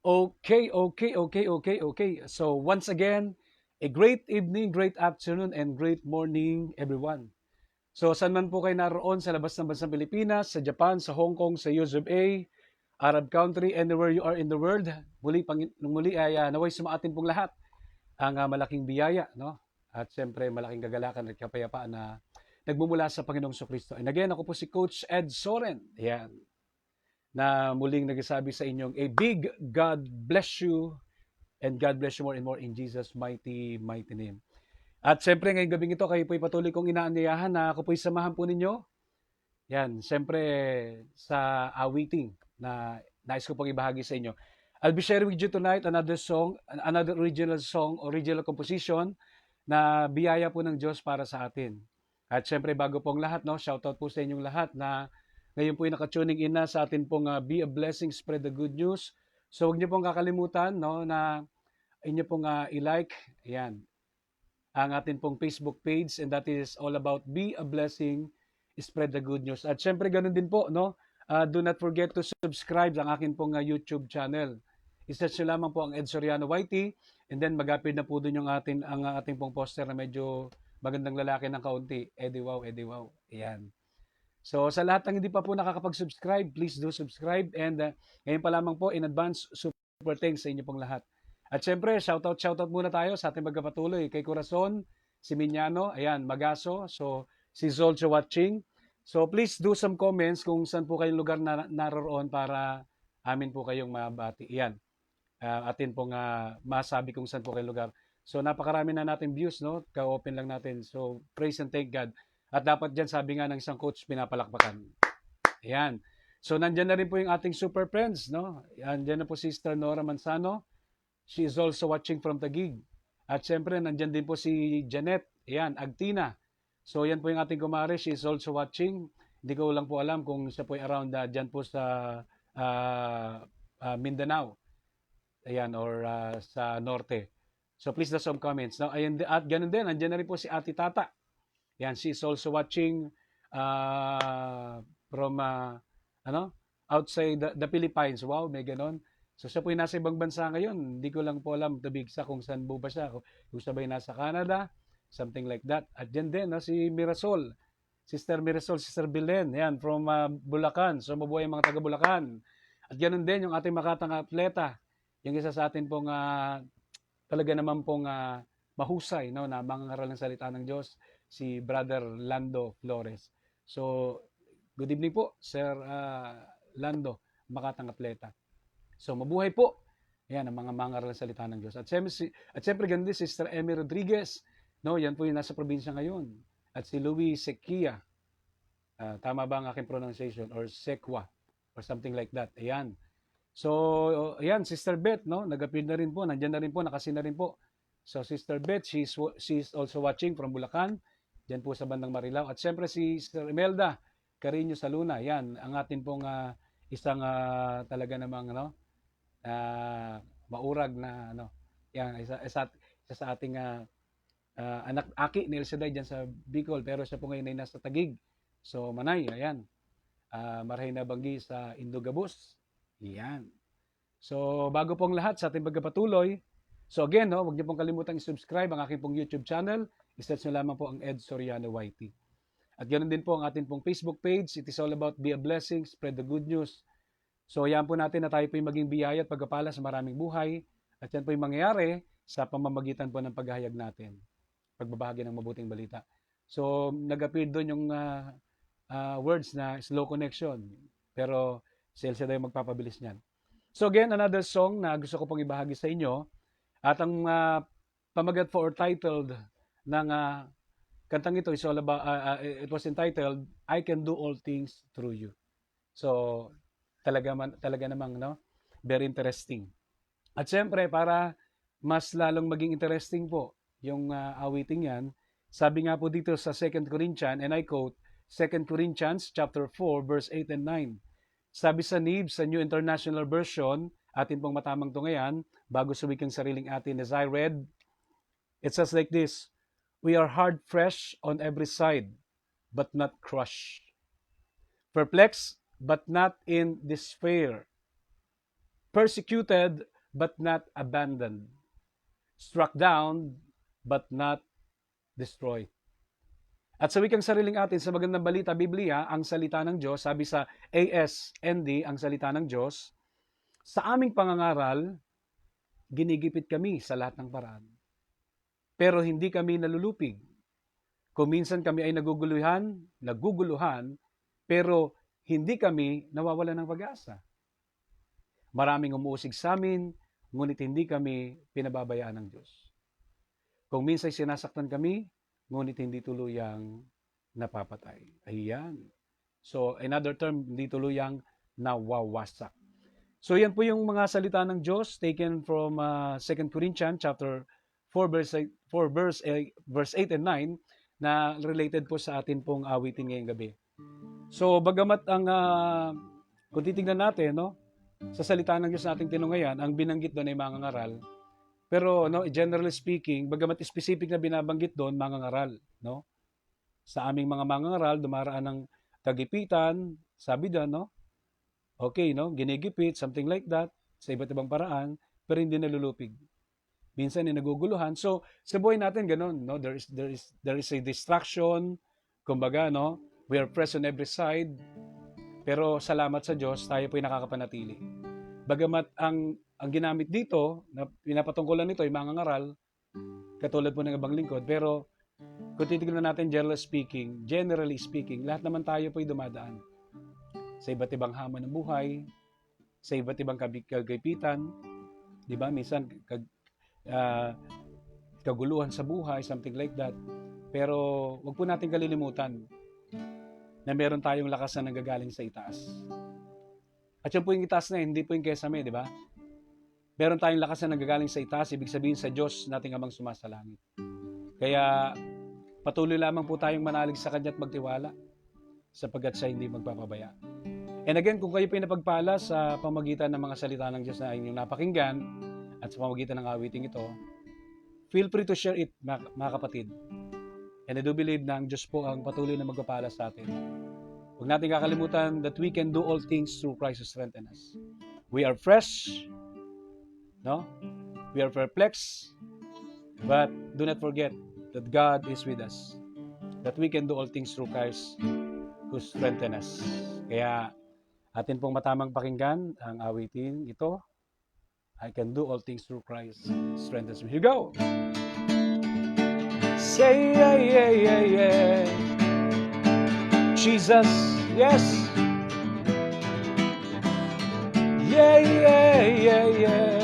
Okay. So once again, a great evening, great afternoon, and great morning, everyone. So saan man po kayo naroon sa labas ng bansang Pilipinas, sa Japan, sa Hong Kong, sa USA, Arab country, anywhere you are in the world, muli ay naway sumaatin pong lahat ang malaking biyaya, no? At siyempre malaking kagalakan at kapayapaan na nagmumula sa Panginoong Kristo. And again, ako po si Coach Ed Soren. Yan, na muling nagsasabi sa inyong a big God bless you and God bless you more and more in Jesus mighty name. At siyempre ngayong gabing ito, kayo po'y patuloy kong inaanyayahan na ako po'y samahan po ninyo. Yan, siyempre sa awiting na nais ko pong ibahagi sa inyo. I'll be sharing with you tonight another song, another original song, original composition na biyaya po ng Diyos para sa atin. At siyempre bago pong lahat, no, shoutout po sa inyong lahat na ngayon po ay naka-tuning in na sa atin pong Be a Blessing, Spread the Good News. So huwag niyo pong kakalimutan, no, na inyo pong i-like, ayan, ang atin pong Facebook page, and that is all about Be a Blessing, Spread the Good News. At syempre ganun din po, no? Do not forget to subscribe sa akin pong YouTube channel. I-search nyo lamang po ang Ed Soriano YT, and then mag-appear na po dun yung ating pong poster na medyo magandang lalaki ng kaunti. Eddie Wow, Eddie Wow. Ayan. So sa lahat ng hindi pa po nakakapag-subscribe, please do subscribe, and ngayon pa lamang po in advance, super thanks sa inyo pong lahat. At syempre, shoutout muna tayo sa ating magkapatuloy kay Corazon, si Minyano, ayan, Magaso, so si Zolcho watching. So please do some comments kung saan po kayong lugar na naroon para amin po kayong mabati. Ayan, atin pong masabi kung saan po kayong lugar. So napakarami na natin views, no? Ka-open lang natin. So praise and thank God. At dapat dyan, sabi nga ng isang coach, pinapalakpakan. Ayan. So nandyan na rin po yung ating super friends, no? Nandyan na po si Sister Nora Manzano. She is also watching from Taguig. At syempre, nandyan din po si Janet. Ayan, Agtina. So yan po yung ating kumare. She is also watching. Hindi ko lang po alam kung siya po ay around dyan po sa Mindanao. Ayan, or sa Norte. So please do some comments. No? Ayan, at ganun din, nandyan na rin po si Ate Tata. Yan, she is also watching from ano, outside the Philippines. Wow, may ganon. So siya po yung nasa ibang bansa ngayon. Hindi ko lang po alam tabigsa kung saan po ba siya. Kung sabay nasa Canada, something like that. At dyan din, no, si Mirasol. Sister Mirasol, Sister Belen, yan, from Bulacan. So mabuhay ang mga taga Bulacan. At ganun din yung ating makatang atleta. Yung isa sa atin pong talaga naman pong mahusay, no, na mangangaral ng salita ng Diyos, si Brother Lando Flores. So, good evening po, Sir Lando, Makatang Atleta. So, mabuhay po. Yan, ang mga mangaral ng salita ng Diyos. At siyempre, ganun din, Sister Emmy Rodriguez. No, yan po yung nasa probinsya ngayon. At si Louis Sequia. Tama ba ang aking pronunciation? Or Sequa? Or something like that. Ayan. So, ayan, Sister Beth, no? Nag-appear na rin po. Nandiyan na rin po. Nakasin na rin po. So, Sister Beth, she's also watching from Bulacan. Diyan po sa bandang Marilao. At siyempre si Sister Imelda Carino Saluna. Yan, ang atin pong isang talaga namang maurag na yan, isa sa ating anak aki ni Elsaday diyan sa Bicol, pero siya po ngayon ay nasa Taguig. So Manay, ayan. Marahay na banggi sa Indogabus. Yan. So bago pong lahat sa ating pagpapatuloy, so again, no, huwag niyo pong kalimutang i-subscribe ang aking pong YouTube channel. I-search niyo lamang po ang Ed Soriano YT. At ganoon din po ang ating pong Facebook page. It is all about Be a Blessing, Spread the Good News. So yan po natin na tayo po yung maging biyaya at pagpapala sa maraming buhay. At yan po yung mangyayari sa pamamagitan po ng paghahayag natin. Pagbabahagi ng mabuting balita. So nag-appear doon yung words na slow connection. Pero si Elsa daw magpapabilis niyan. So again, another song na gusto ko pong ibahagi sa inyo. At ang pamagat for or titled ng kantang ito is all about, it was entitled, I Can Do All Things Through You. So, talaga namang, no? Very interesting. At syempre, para mas lalong maging interesting po yung awiting yan, sabi nga po dito sa 2 Corinthians, and I quote, 2 Corinthians chapter 4, verse 8 and 9. Sabi sa NIV, sa New International Version, atin pong matamang tungayan, bago suwikang sariling atin, as I read, it says like this, we are hard fresh on every side, but not crushed. Perplexed, but not in despair. persecuted but not abandoned, struck down but not destroyed. At sa wikang sariling atin, sa Magandang Balita, Biblia, ang salita ng Diyos, sabi sa ASND, ang salita ng Diyos, sa aming pangangaral, ginigipit kami sa lahat ng paraan. Pero hindi kami nalulupig. Kung minsan kami ay naguguluhan, pero hindi kami nawawalan ng pag-asa. Maraming umuusig sa amin, ngunit hindi kami pinababayaan ng Diyos. Kung minsan sinasaktan kami, ngunit hindi tuluyang napapatay. Ayan. So, another term, hindi tuluyang nawawasak. So, yan po yung mga salita ng Diyos taken from 2 Corinthians chapter 4, verse 8 and 9 na related po sa atin pong awitin ngayong gabi. So, bagamat ang, kung titignan natin, no, sa salita ng Diyos nating tinungayan, ang binanggit doon ay mangangaral. Pero generally speaking, bagamat specific na binabanggit doon, mangangaral, no? Sa aming mga mangangaral, dumaraan ng kagipitan, sabi doon, no? Okay, no? Ginigipit, something like that, sa iba't ibang paraan, pero hindi nalulupig. Minsan ay naguguluhan. So, sa buhay natin ganun, no? There is a distraction, kumbaga, no? We are pressed on every side, pero salamat sa Diyos, tayo po ay nakakapanatili. Bagamat ang ginamit dito, na pinapatungkulan nito ay mangangaral, katulad po ng ibang lingkod, pero kung titignan natin generally speaking, lahat naman tayo po ay dumadaan sa iba't ibang hamon ng buhay, sa iba't ibang kagipitan, di ba? Minsan, kaguluhan sa buhay, something like that. Pero wag po natin kalilimutan na meron tayong lakas na nanggagaling sa itaas. At yun po yung itaas na, hindi po yung kesame, di ba? Meron tayong lakas na nanggagaling sa itaas, ibig sabihin sa Diyos nating Amang sumasalangit. Kaya patuloy lamang po tayong manalig sa Kanya at magtiwala sapagkat siya hindi magpapabaya. And again, kung kayo po napagpala sa pamagitan ng mga salita ng Diyos na inyong napakinggan at sa pamagitan ng awiting ito, feel free to share it, mga kapatid. And I do believe na ang Diyos po ang patuloy na magpapala sa atin. Huwag natin kakalimutan that we can do all things through Christ who strengthens us. We are fresh, no? We are perplexed, but do not forget that God is with us. That we can do all things through Christ who strengthens us. Kaya atin pong matamang pakinggan ang awitin ito. I can do all things through Christ who strengthens me. Here you go! Say yeah, yeah, yeah, yeah. Jesus, yes. Yeah, yeah, yeah, yeah.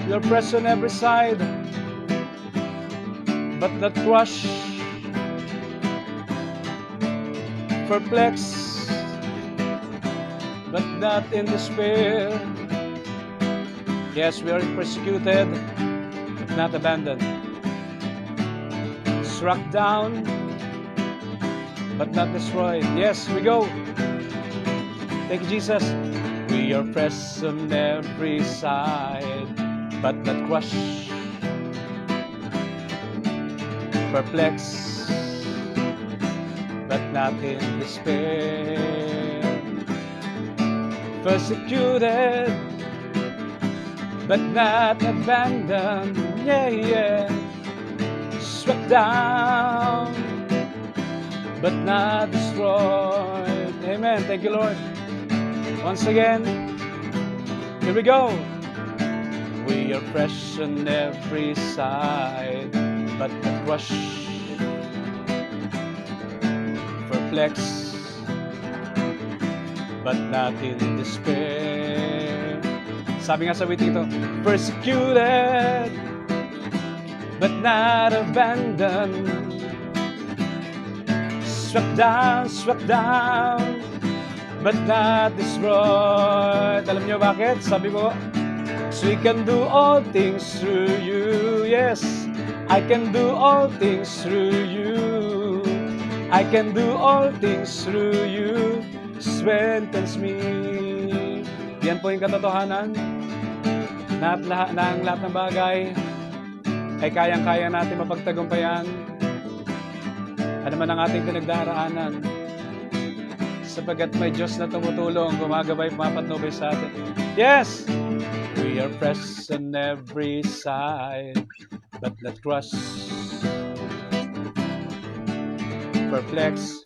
You're pressed on every side, but not crushed, perplexed, but not in despair. Yes, we are persecuted, but not abandoned. Struck down, but not destroyed. Yes, we go. Thank you, Jesus. We are pressed on every side, but not crushed, perplexed, but not in despair. Persecuted, but not abandoned. Yeah, yeah. Struck down, but not destroyed. Amen. Thank you, Lord. Once again, here we go. We are fresh on every side, but not crushed, perplexed, but not in despair. Sabi nga sa witting ito, persecuted, but not abandoned. Struck down, but not destroyed. Alam niyo bakit? Sabi mo, so we can do all things through you. Yes, I can do all things through you. I can do all things through you. Strengthens me. Yan po yung katotohanan na ang lahat ng bagay ay kayang-kaya natin mapagtagumpayan. Ano man ang ating pinagdaraanan, Sapagkat may Diyos na tumutulong, gumagabay, pumapatnubay sa atin. Yes! We are pressed on every side, but not crushed, perplexed,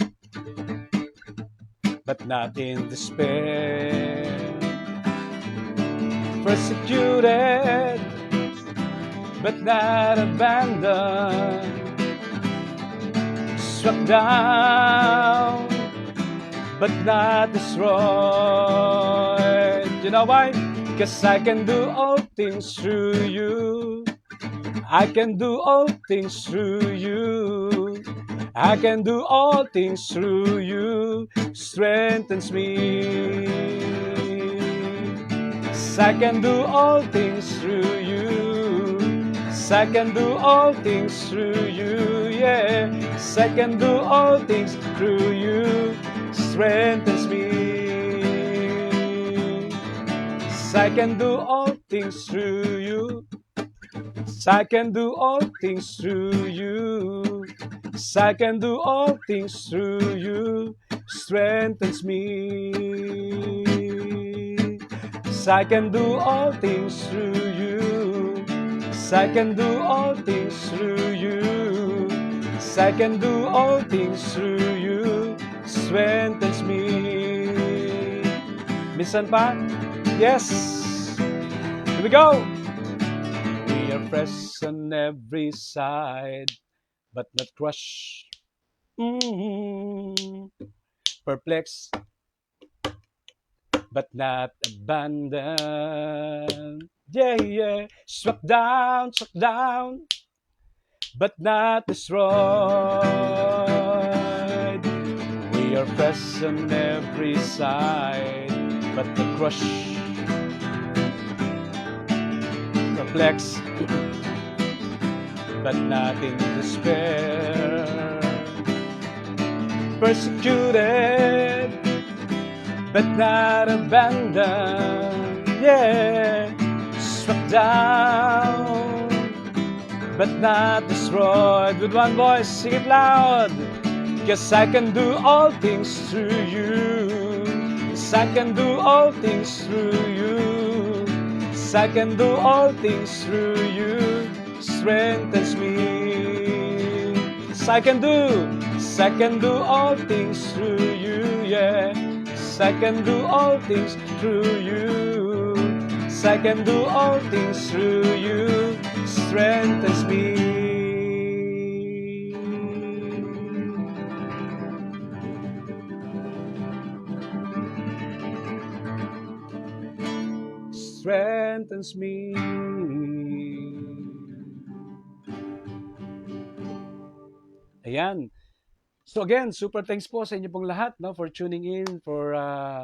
but not in despair. Persecuted, but not abandoned. Struck down, but not destroyed. You know why? 'Cause I can do all things through you. I can do all things through you. I can do all things through you. Strengthens me. 'Cause I can do all things through you. 'Cause I can do all things through you. Yeah. 'Cause I can do all things through you. Strengthens me. 'Cause I can do all things through you. 'Cause I can do all things through you. 'Cause I can do all things through you. Strengthens me. 'Cause I can do all things through you. 'Cause I can do all things through you. 'Cause I can do all things through you. Strengthens me. Minsan pa? Yes! Here we go! We are pressed on every side, but not crushed. Perplexed, but not abandoned. Yeah, yeah. Struck down, but not destroyed. We are pressed on every side, but not crushed. Perplexed, but not in despair. Persecuted, but not abandoned. Yeah, struck down, but not destroyed. With one voice, sing it loud. 'Cause I can do all things through you. 'Cause I can do all things through you. 'Cause I can do all things through you. Strengthens me. 'Cause I can do all things through you. Yeah. 'Cause I can do all things through you. 'Cause I can do all things through you. Strengthens me. Strengthens me. Ayan. So again, super thanks po sa inyo pong lahat, no, for tuning in, for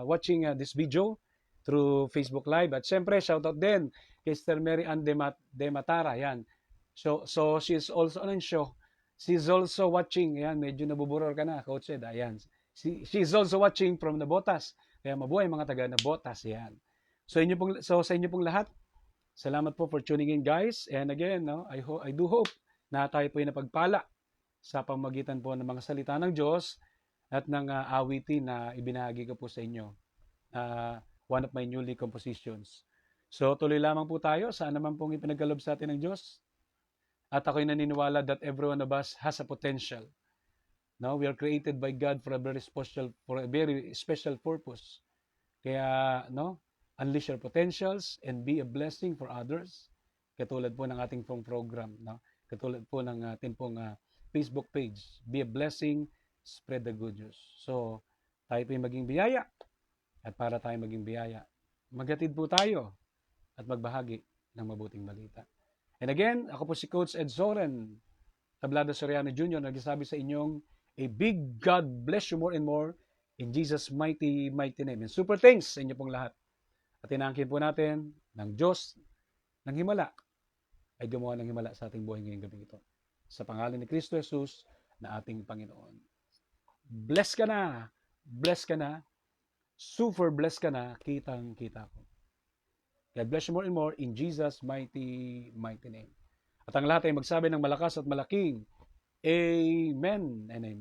watching this video through Facebook Live. At syempre, shoutout din kay Sister Mary Ann de Matara. Yan. So she's also on show. She's also watching. Yan, medyo nabuburol ka na, Coach Ed. Ayan. She's also watching from Nabotas. Kaya mabuhay mga taga Nabotas. Yan. So sa inyo pong lahat, salamat po for tuning in, guys. And again, no, I do hope na tayo po ay napagpala sa pamagitan po ng mga salita ng Diyos at ng awitin na ibinahagi ko po sa inyo. One of my newly compositions. So tuloy lamang po tayo sa naman pong ipinagkaloob sa atin ng Diyos. At ako'y naniniwala that every one of us has a potential. No, we are created by God for a very special purpose. Kaya, no, unleash your potentials and be a blessing for others. Katulad po ng ating pong program, no? Katulad po ng ating pong Facebook page. Be a blessing, spread the good news. So, tayo po maging biyaya. At para tayo maging biyaya, maghatid po tayo at magbahagi ng mabuting balita. And again, ako po si Coach Ed Soren, Tablado Soriano Jr., nagsasabi sa inyong a big God bless you more and more in Jesus' mighty name. And super thanks sa inyo pong lahat. At inaangkin po natin ng Diyos ng Himala ay gumawa ng himala sa ating buhay ngayong gabi ito. Sa pangalan ni Kristo Jesus na ating Panginoon. Bless ka na, super bless ka na, kitang-kita ko. God bless you more and more in Jesus' mighty name. At ang lahat ay magsabi ng malakas at malaking Amen and Amen.